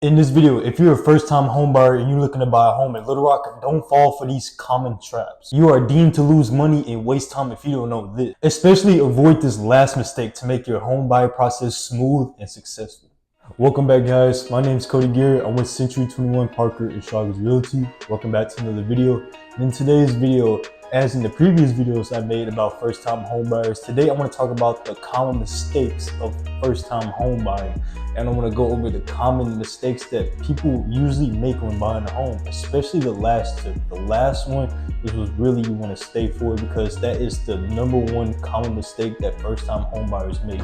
In this video, if you're a first-time home buyer and you're looking to buy a home in Little Rock, don't fall for these common traps. You are deemed to lose money and waste time if you don't know this. Especially avoid this last mistake to make your home buyer process smooth and successful. Welcome back, guys. My name is Cody Garrett. I'm with Century 21 Parker and Chagas Realty. Welcome back to another video. In today's video, as in the previous videos I made about first-time home buyers, today I want to talk about the common mistakes of first-time home buying. And I want to go over the common mistakes that people usually make when buying a home, especially the last two. The last one is what really you want to stay for, because that is the number one common mistake that first-time home buyers make.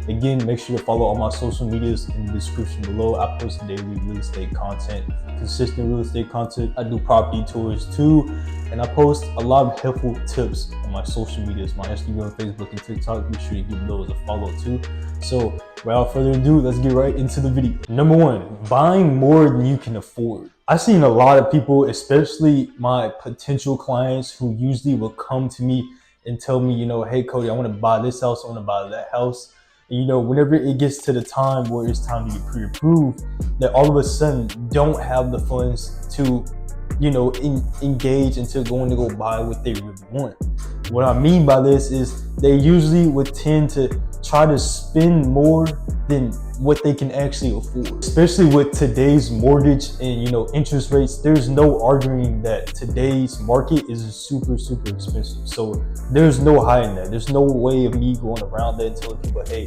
Again, make sure to follow all my social medias in the description below. I post daily real estate content, consistent real estate content. I do property tours too, and I post a lot of helpful tips on my social medias, my Instagram, Facebook, and TikTok. Be sure to give those a follow too. So without further ado, let's get right into the video. Number one, buying more than you can afford. I've seen a lot of people, especially my potential clients, who usually will come to me and tell me, hey Cody, I want to buy this house, I want to buy that house. Whenever it gets to the time where it's time to get pre-approved, that all of a sudden don't have the funds to, engage into going to go buy what they really want. What I mean by this is they usually would tend to try to spend more than what they can actually afford. Especially with today's mortgage and interest rates, there's no arguing that today's market is super expensive. So there's no hiding that. There's no way of me going around that and telling people, hey,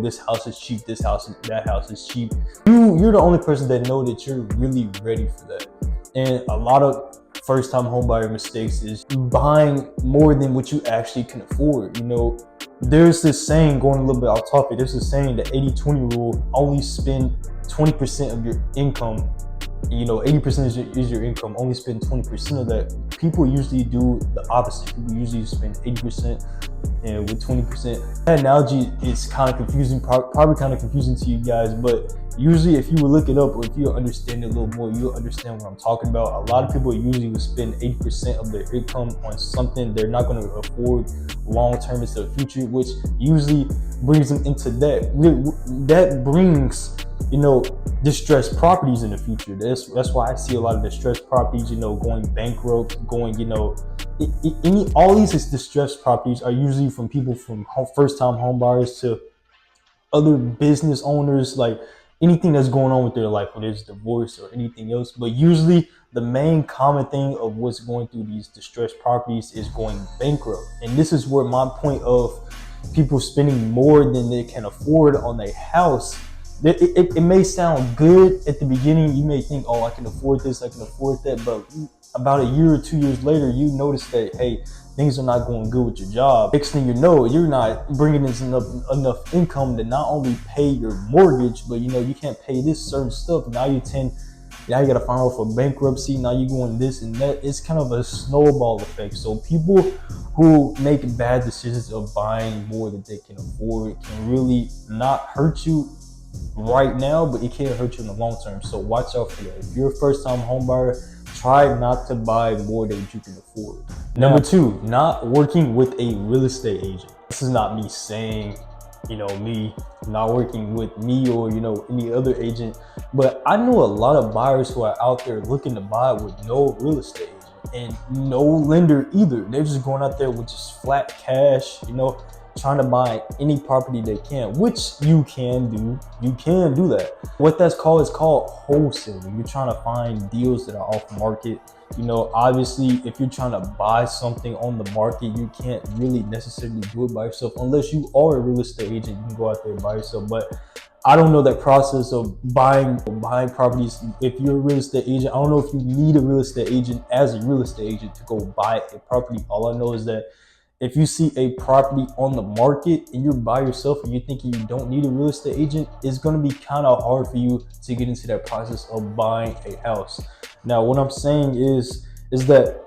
this house is cheap, that house is cheap. You're the only person that know that you're really ready for that. And a lot of first-time homebuyer mistakes is buying more than what you actually can afford. There's this saying, going a little bit off topic, there's this saying, the 80-20 rule: only spend 20% of your income. 80% is your income, only spend 20% of that. People usually do the opposite. People usually spend 80% and with 20%. That analogy is kind of confusing, probably kind of confusing to you guys, but usually if you would look it up, or if you understand it a little more, you'll understand what I'm talking about. A lot of people usually will spend 80% of their income on something they're not going to afford long-term into the future, which usually brings them into debt. That brings, distressed properties in the future. That's why I see a lot of distressed properties, going bankrupt, all these distressed properties are usually from people from first-time home buyers to other business owners, like anything that's going on with their life, whether it's divorce or anything else. But usually the main common thing of what's going through these distressed properties is going bankrupt. And this is where my point of people spending more than they can afford on a house, it may sound good at the beginning. You may think, oh, I can afford this, I can afford that. But about a year or 2 years later, you notice that, hey, things are not going good with your job. Next thing you know, you're not bringing in enough income to not only pay your mortgage, but you can't pay this certain stuff. Now you gotta file for bankruptcy. Now you're going this and that. It's kind of a snowball effect. So people who make bad decisions of buying more than they can afford can really not hurt you right now, but it can hurt you in the long term. So watch out for that. If you're a first-time home buyer, try not to buy more than you can afford. Number two, not working with a real estate agent. This is not me saying, me not working with me or, any other agent, but I know a lot of buyers who are out there looking to buy with no real estate agent and no lender either. They're just going out there with just flat cash, trying to buy any property they can, which you can do. You can do that. What that's called is called wholesaling. You're trying to find deals that are off market. Obviously, if you're trying to buy something on the market, you can't really necessarily do it by yourself unless you are a real estate agent. You can go out there by yourself. But I don't know that process of buying properties. If you're a real estate agent, I don't know if you need a real estate agent as a real estate agent to go buy a property. All I know is that if you see a property on the market and you're by yourself and you're thinking you don't need a real estate agent, it's going to be kind of hard for you to get into that process of buying a house. Now, what I'm saying is that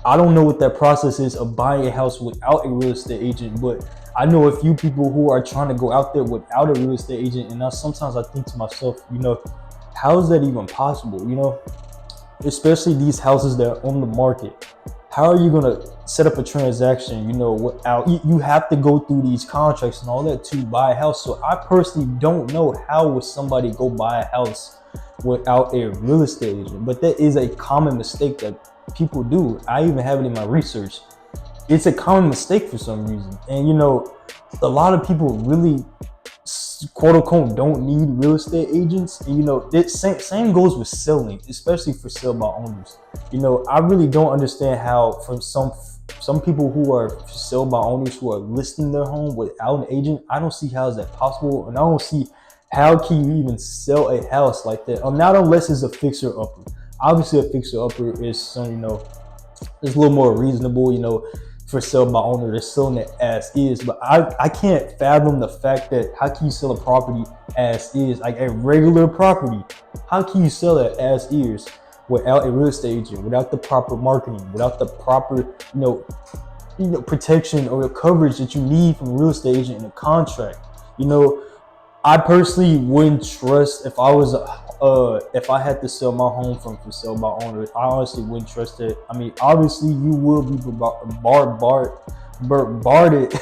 I don't know what that process is of buying a house without a real estate agent, but I know a few people who are trying to go out there without a real estate agent. And now sometimes I think to myself, how is that even possible? Especially these houses that are on the market. how are you gonna set up a transaction, without you have to go through these contracts and all that to buy a house. So I personally don't know how would somebody go buy a house without a real estate agent. But that is a common mistake that people do. I even have it in my research. It's a common mistake for some reason. And a lot of people really, quote unquote, don't need real estate agents. And it same goes with selling, especially for sale by owners. I really don't understand how from some people who are for sale by owners who are listing their home without an agent. I don't see how is that possible, and I don't see how can you even sell a house like that. Not unless it's a fixer upper. Obviously, a fixer upper is some, it's a little more reasonable, for sale by owner. They're selling it as is. But I can't fathom the fact that how can you sell a property as is, like a regular property? How can you sell it as is without a real estate agent, without the proper marketing, without the proper, protection or the coverage that you need from a real estate agent in a contract? I personally wouldn't trust if I had to sell my home from for sale by owner. I honestly wouldn't trust it. I mean, obviously you will be bombarded.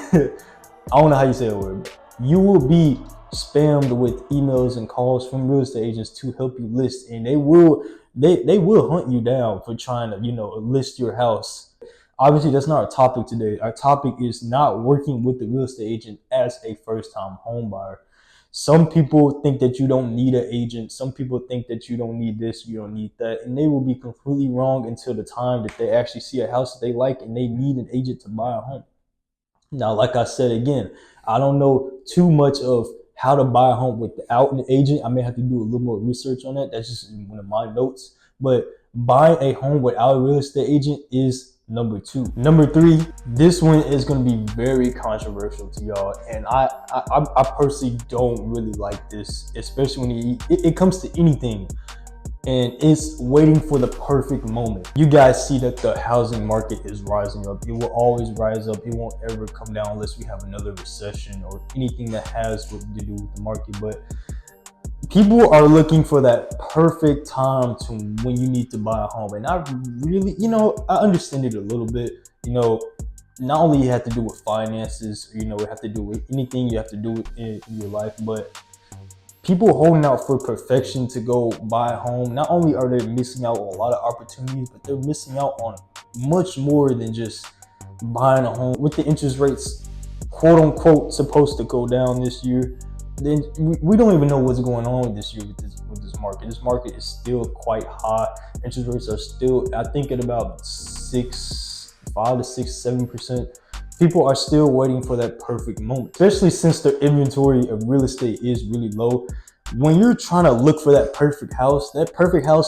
I don't know how you say that word. You will be spammed with emails and calls from real estate agents to help you list, and they will hunt you down for trying to list your house. Obviously, that's not our topic today. Our topic is not working with the real estate agent as a first-time home buyer. Some people think that you don't need an agent. Some people think that you don't need this, you don't need that. And they will be completely wrong until the time that they actually see a house that they like and they need an agent to buy a home. Now, like I said again, I don't know too much of how to buy a home without an agent. I may have to do a little more research on that. That's just one of my notes. But buying a home without a real estate agent is number 2. Number 3, this one is going to be very controversial to y'all, and I personally don't really like this, especially when it comes to anything, and it's waiting for the perfect moment. You guys see that the housing market is rising up. It will always rise up. It won't ever come down unless we have another recession or anything that has to do with the market. But people are looking for that perfect time to when you need to buy a home. And I really, I understand it a little bit. Not only you have to do with finances, you have to do with anything you have to do in your life, but people holding out for perfection to go buy a home, not only are they missing out on a lot of opportunities, but they're missing out on much more than just buying a home. With the interest rates, quote unquote, supposed to go down this year, then we don't even know what's going on this year with this market. This market is still quite high. Interest rates are still, I think, at about 5 to 6, 7%. People are still waiting for that perfect moment, especially since the inventory of real estate is really low. When you're trying to look for that perfect house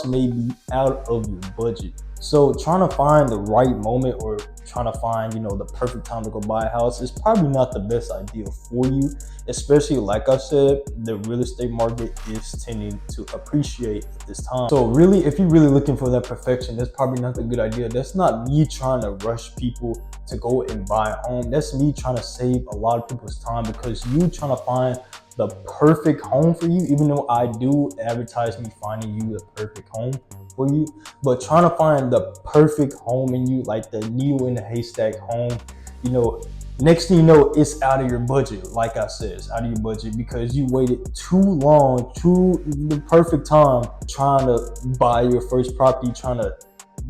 may be out of your budget. So trying to find the right moment or trying to find, the perfect time to go buy a house is probably not the best idea for you, especially, like I said, the real estate market is tending to appreciate at this time. So really, if you're really looking for that perfection, that's probably not a good idea. That's not me trying to rush people to go and buy a home. That's me trying to save a lot of people's time, because you trying to find the perfect home for you, even though I do advertise me finding you the perfect home for you, but trying to find the perfect home in you, like the needle in the haystack home, next thing you know, it's out of your budget. Like I said, it's out of your budget because you waited too long, to the perfect time, trying to buy your first property, trying to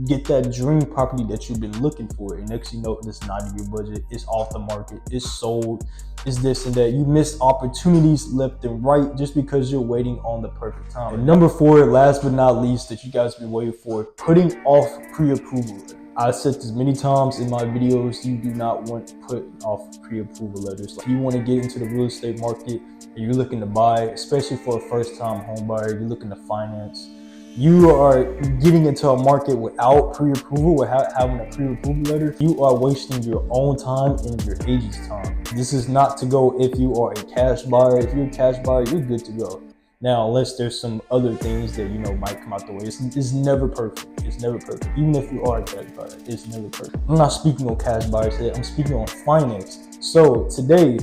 get that dream property that you've been looking for, and next you know, it's not in your budget, it's off the market, it's sold, it's this and that. You miss opportunities left and right just because you're waiting on the perfect time. And number 4, last but not least, that you guys been waiting for, putting off pre-approval. I said this many times in my videos, you do not want to put off pre-approval letters. If you want to get into the real estate market and you're looking to buy, especially for a first-time home buyer, you're looking to finance, you are getting into a market without pre-approval, without having a pre-approval letter, you are wasting your own time and your agent's time. This is not to go if you are a cash buyer. If you're a cash buyer, you're good to go. Now, unless there's some other things that, might come out the way. It's never perfect. It's never perfect. Even if you are a cash buyer, it's never perfect. I'm not speaking on cash buyers today. I'm speaking on finance. So today,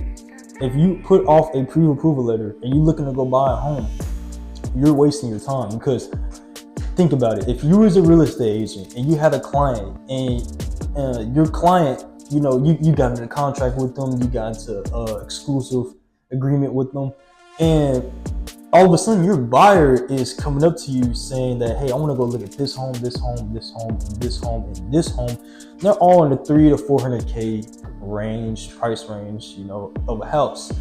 if you put off a pre-approval letter and you're looking to go buy a home, you're wasting your time. Because think about it. If you was a real estate agent and you had a client and your client, you got into a contract with them, you got into exclusive agreement with them, and all of a sudden your buyer is coming up to you saying that, hey, I want to go look at this home, this home, this home, this home, and this home. They're all in the 300 to 400K range, price range, of a house.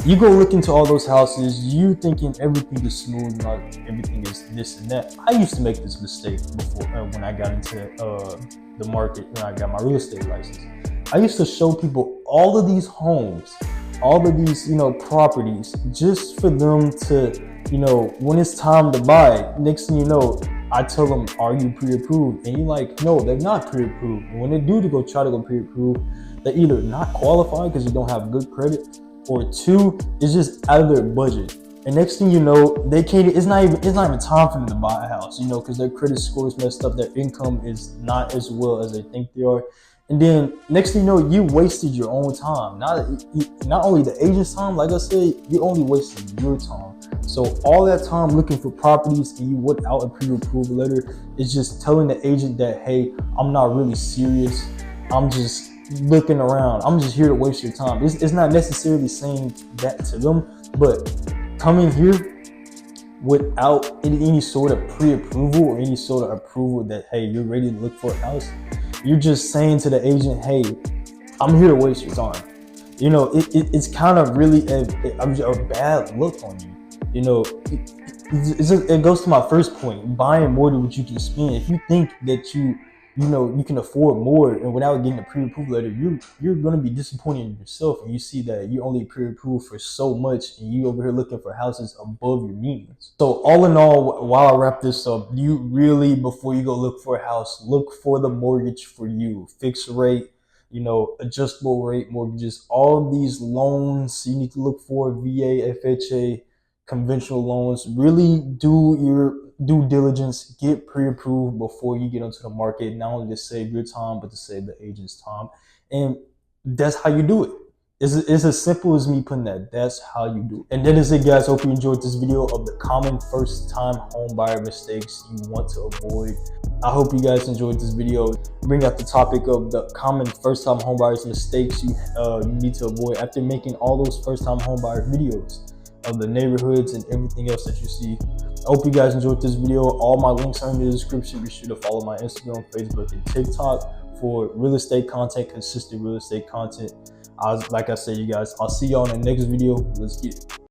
You go look into all those houses, you thinking everything is smooth, like everything is this and that. I used to make this mistake before when I got into the market, when I got my real estate license. I used to show people all of these homes, all of these, properties, just for them to, when it's time to buy, next thing you know, I tell them, are you pre-approved? And you're like, no, they're not pre-approved. And when they do try to go pre-approved, they're either not qualified because you don't have good credit, or two, it's just out of their budget. And next thing you know, they can't. It's not even time for them to buy a house, because their credit score is messed up, their income is not as well as they think they are. And then next thing you know, you wasted your own time. Not only the agent's time, like I said, you only wasted your time. So all that time looking for properties and you without a pre-approval letter is just telling the agent that, hey, I'm not really serious. I'm just looking around. I'm just here to waste your time. It's not necessarily saying that to them, but coming here without any sort of pre-approval or any sort of approval that, hey, you're ready to look for a house, you're just saying to the agent, hey, I'm here to waste your time. It's kind of really a bad look on you. It goes to my first point, buying more than what you can spend. If you think that you can afford more and without getting a pre-approval letter, you're going to be disappointed in yourself, and you see that you only pre-approved for so much and you over here looking for houses above your means. So all in all, while I wrap this up, you really, before you go look for a house, look for the mortgage for you, fixed rate, adjustable rate mortgages, all these loans you need to look for, VA, FHA, conventional loans. Really do your due diligence, get pre-approved before you get onto the market, not only to save your time, but to save the agent's time. And that's how you do it. It's as simple as me putting that. That's how you do it. And that is it, guys. Hope you enjoyed this video of the common first-time home buyer mistakes you want to avoid. I hope you guys enjoyed this video. Bring up the topic of the common first-time home buyers mistakes you need to avoid after making all those first-time home buyer videos of the neighborhoods and everything else that you see. I hope you guys enjoyed this video. All my links are in the description. Be sure to follow my Instagram, Facebook, and TikTok for real estate content, consistent real estate content. Like I said, you guys, I'll see y'all in the next video. Let's get it.